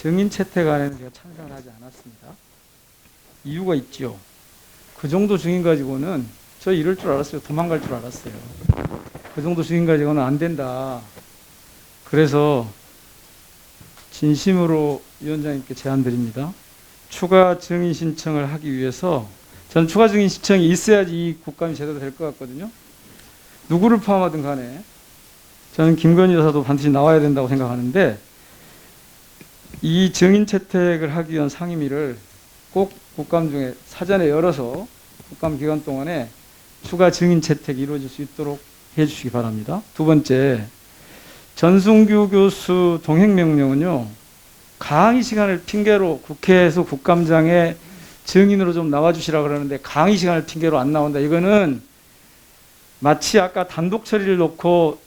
증인 채택안에는 제가 찬성을 하지 않았습니다. 이유가 있죠. 그 정도 증인 가지고는 저 이럴 줄 알았어요. 도망갈 줄 알았어요. 그 정도 증인 가지고는 안 된다. 그래서 진심으로 위원장님께 제안드립니다. 추가 증인 신청을 하기 위해서 저는 추가 증인 신청이 있어야지 이 국감이 제대로 될 것 같거든요. 누구를 포함하든 간에 저는 김건희 여사도 반드시 나와야 된다고 생각하는데 이 증인 채택을 하기 위한 상임위를 꼭 국감 중에 사전에 열어서 국감 기간 동안에 추가 증인 채택이 이루어질 수 있도록 해주시기 바랍니다. 두 번째, 전승규 교수 동행명령은요, 강의 시간을 핑계로 국회에서 국감장에 증인으로 좀 나와주시라 그러는데 강의 시간을 핑계로 안 나온다. 이거는 마치 아까 단독 처리를 놓고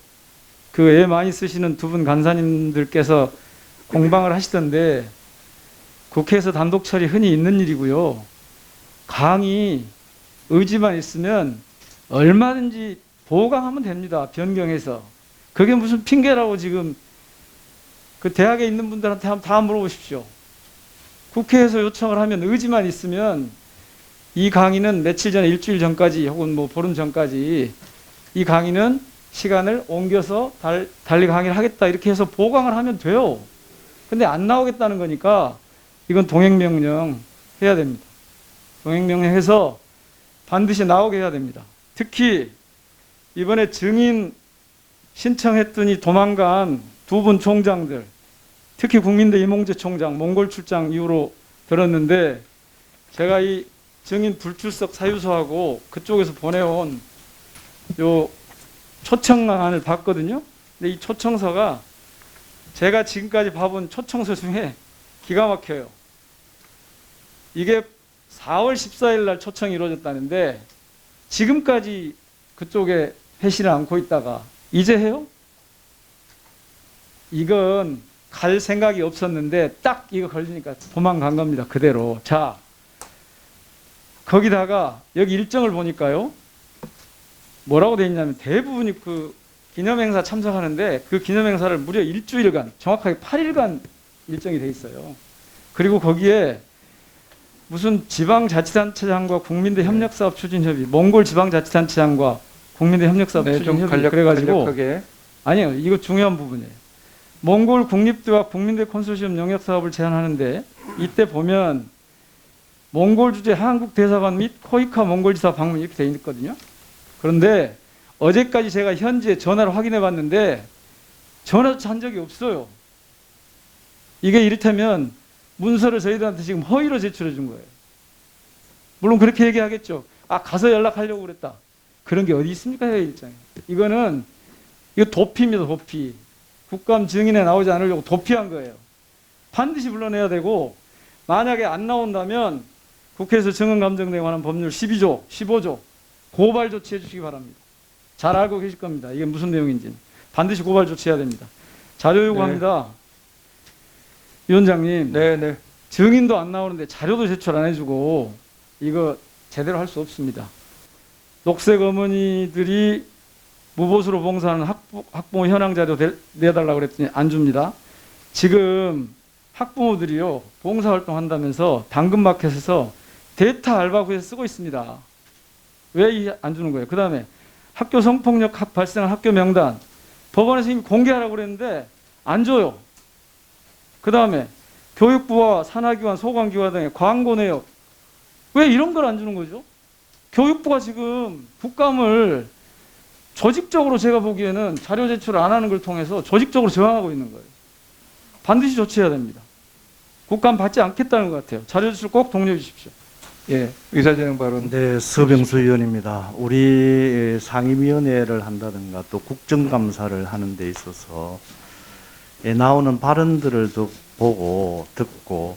그 애 많이 쓰시는 두 분 간사님들께서 공방을 하시던데 국회에서 단독 처리 흔히 있는 일이고요. 강의 의지만 있으면 얼마든지 보강하면 됩니다. 변경해서. 그게 무슨 핑계라고 지금 그 대학에 있는 분들한테 한번 다 물어보십시오. 국회에서 요청을 하면 의지만 있으면 이 강의는 며칠 전에 일주일 전까지 혹은 뭐 보름 전까지 이 강의는 시간을 옮겨서 달리 강의를 하겠다 이렇게 해서 보강을 하면 돼요. 근데 안 나오겠다는 거니까 이건 동행명령 해야 됩니다. 동행명령 해서 반드시 나오게 해야 됩니다. 특히 이번에 증인 신청했더니 도망간 두 분 총장들, 특히 국민대 이몽재 총장 몽골 출장 이후로 들었는데 제가 이 증인 불출석 사유서하고 그쪽에서 보내온 요 초청안을 봤거든요. 근데 이 초청서가 제가 지금까지 봐본 초청서 중에 기가 막혀요. 이게 4월 14일 날 초청이 이루어졌다는데 지금까지 그쪽에 회신을 않고 있다가 이제 해요? 이건 갈 생각이 없었는데 딱 이거 걸리니까 도망간 겁니다. 그대로. 자, 거기다가 여기 일정을 보니까요. 뭐라고 돼 있냐면 대부분이 그 기념행사 참석하는데 그 기념행사를 무려 일주일간, 정확하게 8일간 일정이 돼 있어요. 그리고 거기에 무슨 지방자치단체장과 국민대 협력사업 추진협의, 몽골 지방자치단체장과 국민대 협력사업 추진협의 그래가지고 간략하게. 아니요, 이거 중요한 부분이에요. 몽골 국립대와 국민대 컨소시엄 영역사업을 제안하는데 이때 보면 몽골 주재 한국 대사관 및 코이카 몽골지사 방문 이렇게 돼 있거든요. 그런데 어제까지 제가 현지에 전화를 확인해 봤는데 전화조차 한 적이 없어요. 이게 이를테면 문서를 저희들한테 지금 허위로 제출해 준 거예요. 물론 그렇게 얘기하겠죠. 아, 가서 연락하려고 그랬다. 그런 게 어디 있습니까? 해외 일정에. 이거 도피입니다. 도피. 국감 증인에 나오지 않으려고 도피한 거예요. 반드시 불러내야 되고 만약에 안 나온다면 국회에서 증언감정에 관한 법률 12조, 15조 고발 조치해 주시기 바랍니다. 잘 알고 계실 겁니다. 이게 무슨 내용인지는. 반드시 고발 조치해야 됩니다. 자료 요구합니다. 네. 위원장님. 네. 증인도 안 나오는데 자료도 제출 안 해주고 이거 제대로 할 수 없습니다. 녹색 어머니들이 무보수로 봉사하는 학부모 현황 자료 내달라고 그랬더니 안 줍니다. 지금 학부모들이요, 봉사활동 한다면서 당근마켓에서 데이터 알바 구해서 쓰고 있습니다. 왜 안 주는 거예요? 그 다음에 학교 성폭력 발생한 학교 명단 법원에서 이미 공개하라고 그랬는데 안 줘요. 그 다음에 교육부와 산하기관, 소관기관 등의 광고 내역 왜 이런 걸 안 주는 거죠? 교육부가 지금 국감을 조직적으로 제가 보기에는 자료 제출을 안 하는 걸 통해서 조직적으로 저항하고 있는 거예요. 반드시 조치해야 됩니다. 국감 받지 않겠다는 것 같아요. 자료 제출 꼭 독려해 주십시오. 예, 의사진행 발언. 네, 서병수 의원입니다. 우리 상임위원회를 한다든가 또 국정감사를 하는 데 있어서 나오는 발언들을 보고 듣고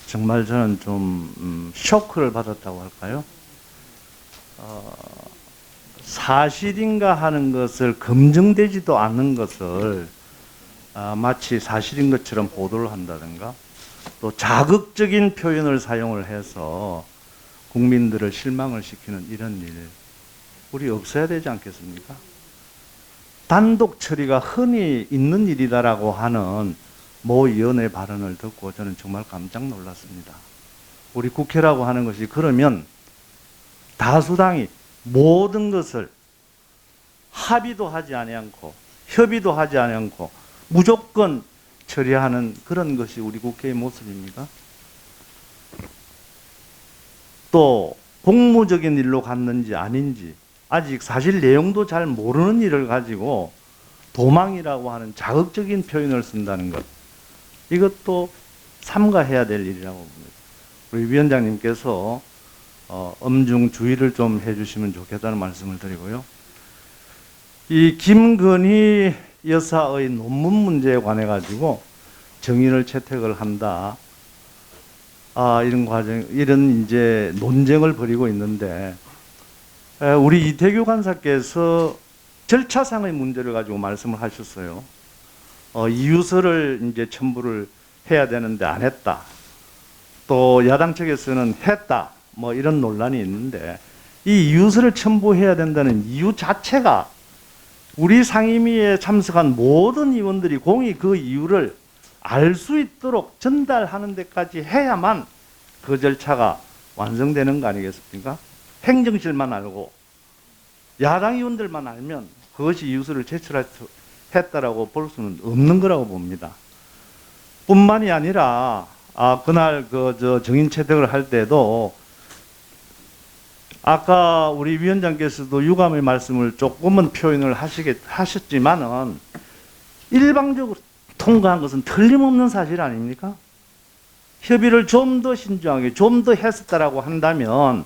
정말 저는 좀 쇼크를 받았다고 할까요? 사실인가 하는 것을 검증되지도 않는 것을 마치 사실인 것처럼 보도를 한다든가 또 자극적인 표현을 사용을 해서 국민들을 실망을 시키는 이런 일 우리 없어야 되지 않겠습니까? 단독 처리가 흔히 있는 일이다라고 하는 모 의원의 발언을 듣고 저는 정말 깜짝 놀랐습니다. 우리 국회라고 하는 것이 그러면 다수당이 모든 것을 합의도 하지 아니않고 협의도 하지 아니않고 무조건 처리하는 그런 것이 우리 국회의 모습입니까? 또 공무적인 일로 갔는지 아닌지 아직 사실 내용도 잘 모르는 일을 가지고 도망이라고 하는 자극적인 표현을 쓴다는 것, 이것도 삼가해야 될 일이라고 봅니다. 우리 위원장님께서 엄중 주의를 좀 해주시면 좋겠다는 말씀을 드리고요. 이 김건희 여사의 논문 문제에 관해 가지고 정인을 채택을 한다. 이런 이제 논쟁을 벌이고 있는데, 우리 이태규 간사께서 절차상의 문제를 가지고 말씀을 하셨어요. 이유서를 이제 첨부를 해야 되는데 안 했다. 또 야당 측에서는 했다. 뭐 이런 논란이 있는데, 이 이유서를 첨부해야 된다는 이유 자체가 우리 상임위에 참석한 모든 의원들이 공히 그 이유를 알 수 있도록 전달하는 데까지 해야만 그 절차가 완성되는 거 아니겠습니까? 행정실만 알고 야당 의원들만 알면 그것이 이유서를 제출했다라고 볼 수는 없는 거라고 봅니다. 뿐만이 아니라 그날 정인 채택을 할 때도 아까 우리 위원장께서도 유감의 말씀을 조금은 표현을 하셨지만은 일방적으로 통과한 것은 틀림없는 사실 아닙니까? 협의를 좀 더 신중하게 좀 더 했었다라고 한다면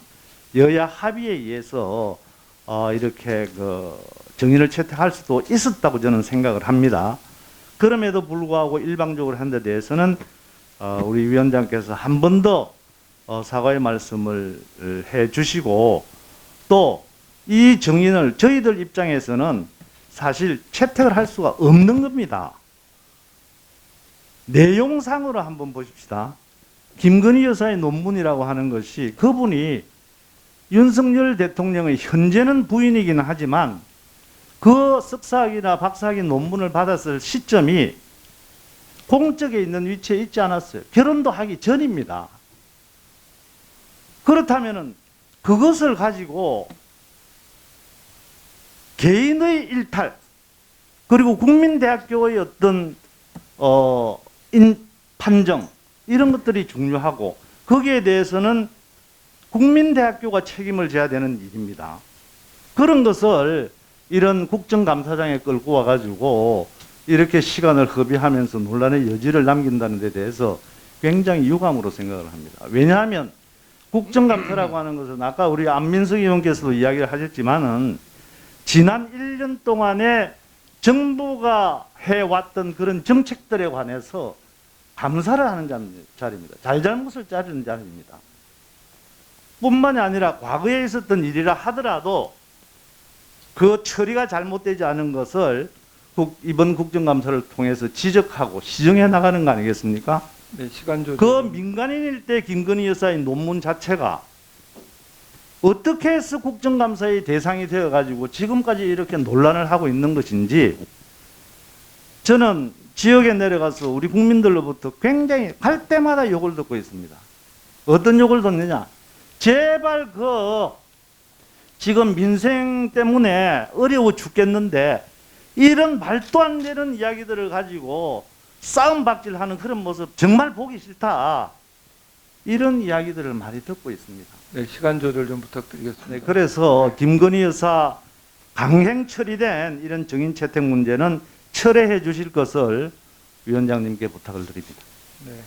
여야 합의에 의해서 이렇게 정인을 채택할 수도 있었다고 저는 생각을 합니다. 그럼에도 불구하고 일방적으로 한 데 대해서는 우리 위원장께서 한 번 더 사과의 말씀을 해 주시고, 또 이 정인을 저희들 입장에서는 사실 채택을 할 수가 없는 겁니다. 내용상으로 한번 보십시다. 김건희 여사의 논문이라고 하는 것이 그분이 윤석열 대통령의 현재는 부인이기는 하지만 그 석사학위나 박사학위 논문을 받았을 시점이 공적에 있는 위치에 있지 않았어요. 결혼도 하기 전입니다. 그렇다면은 그것을 가지고 개인의 일탈, 그리고 국민대학교의 어떤 판정, 이런 것들이 중요하고, 거기에 대해서는 국민대학교가 책임을 져야 되는 일입니다. 그런 것을 이런 국정감사장에 끌고 와가지고 이렇게 시간을 허비하면서 논란의 여지를 남긴다는 데 대해서 굉장히 유감으로 생각을 합니다. 왜냐하면 국정감사라고 하는 것은 아까 우리 안민석 의원께서도 이야기를 하셨지만은 지난 1년 동안에 정부가 해왔던 그런 정책들에 관해서 감사를 하는 자리입니다. 잘잘못을 자르는 자리입니다. 뿐만이 아니라 과거에 있었던 일이라 하더라도 그 처리가 잘못되지 않은 것을 이번 국정감사를 통해서 지적하고 시정해 나가는 거 아니겠습니까? 네, 시간 조절. 그 민간인일 때 김건희 여사의 논문 자체가 어떻게 해서 국정감사의 대상이 되어가지고 지금까지 이렇게 논란을 하고 있는 것인지, 저는 지역에 내려가서 우리 국민들로부터 굉장히 갈 때마다 욕을 듣고 있습니다. 어떤 욕을 듣느냐? 제발 지금 민생 때문에 어려워 죽겠는데 이런 말도 안 되는 이야기들을 가지고 싸움박질하는 그런 모습 정말 보기 싫다. 이런 이야기들을 많이 듣고 있습니다. 네, 시간 조절 좀 부탁드리겠습니다. 네, 그래서 김건희 여사 강행 처리된 이런 정인 채택 문제는 철회해 주실 것을 위원장님께 부탁을 드립니다. 네.